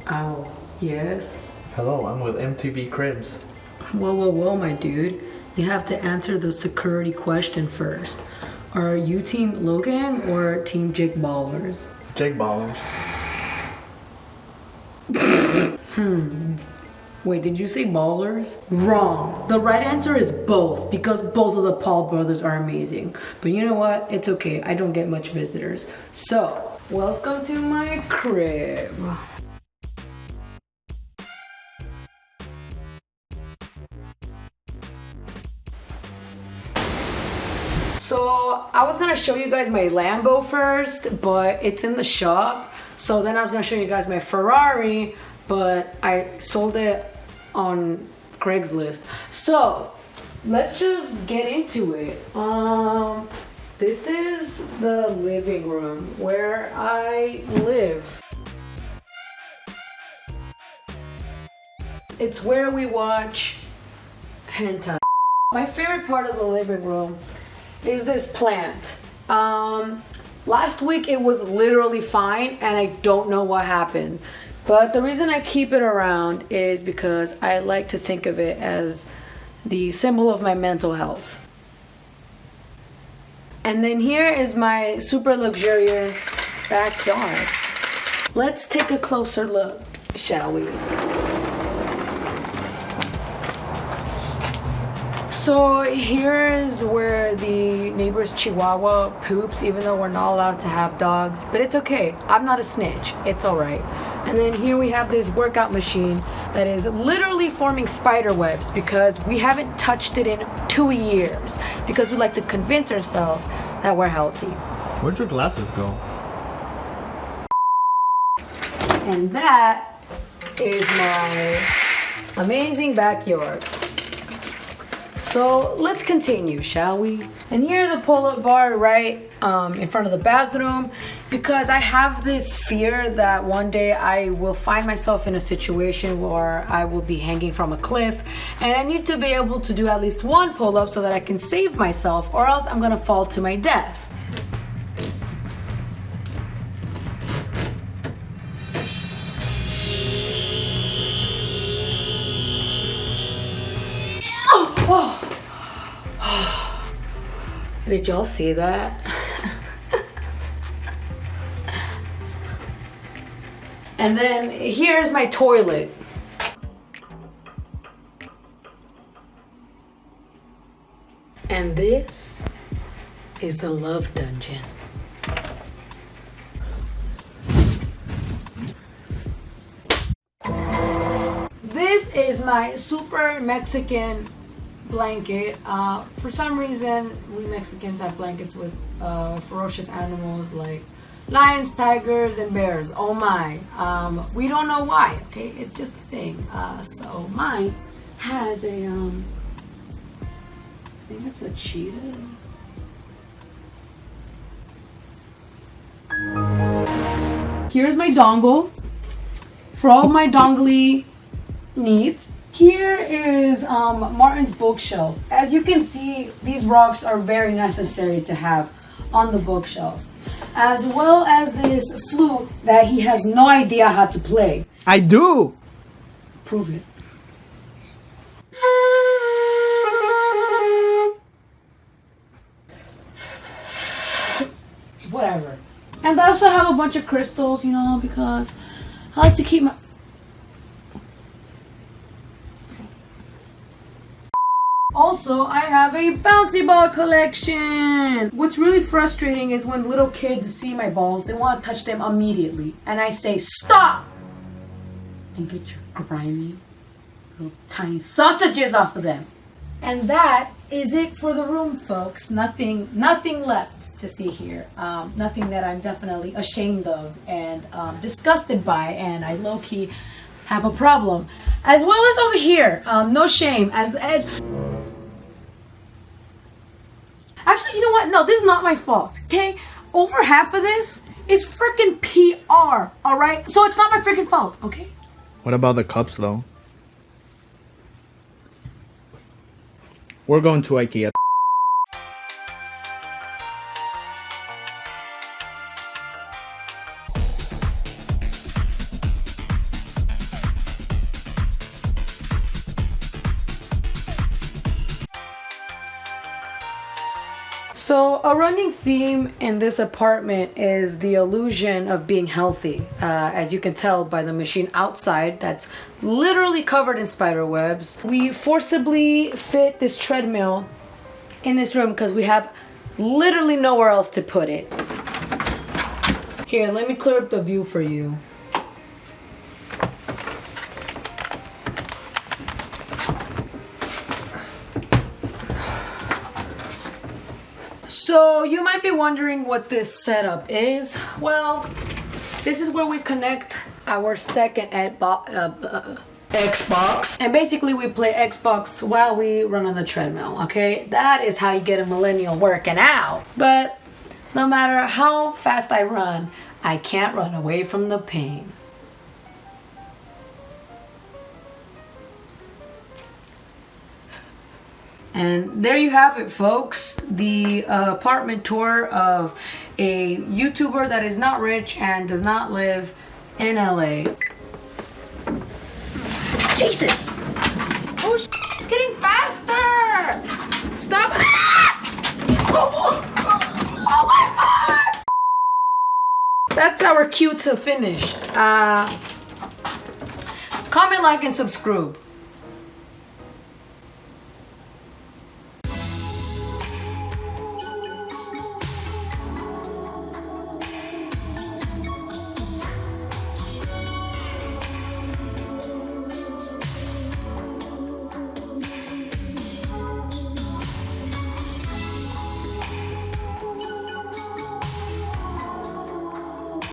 Oh, yes? Hello, I'm with MTV Cribs. Whoa, my dude. You have to answer the security question first. Are you Team Logang or Team Jake Ballers? Jake Ballers. Wait, did you say Ballers? Wrong. The right answer is both, because both of the Paul brothers are amazing. But you know what? It's okay. I don't get much visitors. So, welcome to my crib. So I was gonna show you guys my Lambo first, but it's in the shop. So then I was gonna show you guys my Ferrari, but I sold it on Craigslist. So let's just get into it. This is the living room where I live. It's where we watch hentai. My favorite part of the living room is this plant. Last week it was literally fine and I don't know what happened. But the reason I keep it around is because I like to think of it as the symbol of my mental health. And then here is my super luxurious backyard. Let's take a closer look, shall we? So here is where the neighbor's chihuahua poops, even though we're not allowed to have dogs. But it's okay, I'm not a snitch, it's alright. And then here we have this workout machine that is literally forming spider webs because we haven't touched it in 2 years. Because we like to convince ourselves that we're healthy. Where'd your glasses go? And that is my amazing backyard. So let's continue, shall we? And here's a pull-up bar right in front of the bathroom because I have this fear that one day I will find myself in a situation where I will be hanging from a cliff and I need to be able to do at least one pull-up so that I can save myself, or else I'm gonna fall to my death. Did y'all see that? And then here's my toilet. And this is the love dungeon. This is my super Mexican blanket. For some reason, we Mexicans have blankets with ferocious animals like lions, tigers, and bears. Oh my. We don't know why, okay? It's just a thing. So mine has a, I think it's a cheetah. Here's my dongle for all my dongly needs. Here is Martin's bookshelf. As you can see, these rocks are very necessary to have on the bookshelf. As well as this flute that he has no idea how to play. I do! Prove it. Whatever. And I also have a bunch of crystals, you know, because I like to keep my... Also, I have a bouncy ball collection. What's really frustrating is when little kids see my balls, they want to touch them immediately. And I say, stop! And get your grimy little tiny sausages off of them. And that is it for the room, folks. Nothing left to see here. Nothing that I'm definitely ashamed of and disgusted by, and I low-key have a problem. As well as over here, no shame, as Ed... Actually, you know what? No, this is not my fault, okay? Over half of this is freaking PR, alright? So it's not my freaking fault, okay? What about the cups though? We're going to IKEA. So a running theme in this apartment is the illusion of being healthy. As you can tell by the machine outside that's literally covered in spider webs. We forcibly fit this treadmill in this room because we have literally nowhere else to put it. Here, let me clear up the view for you. So you might be wondering what this setup is. Well, this is where we connect our second Xbox. And basically we play Xbox while we run on the treadmill, okay? That is how you get a millennial working out. But no matter how fast I run, I can't run away from the pain. And there you have it, folks. The apartment tour of a YouTuber that is not rich and does not live in LA. Jesus! Oh, it's getting faster! Stop! Ah! Oh my God! That's our cue to finish. Comment, like, and subscribe.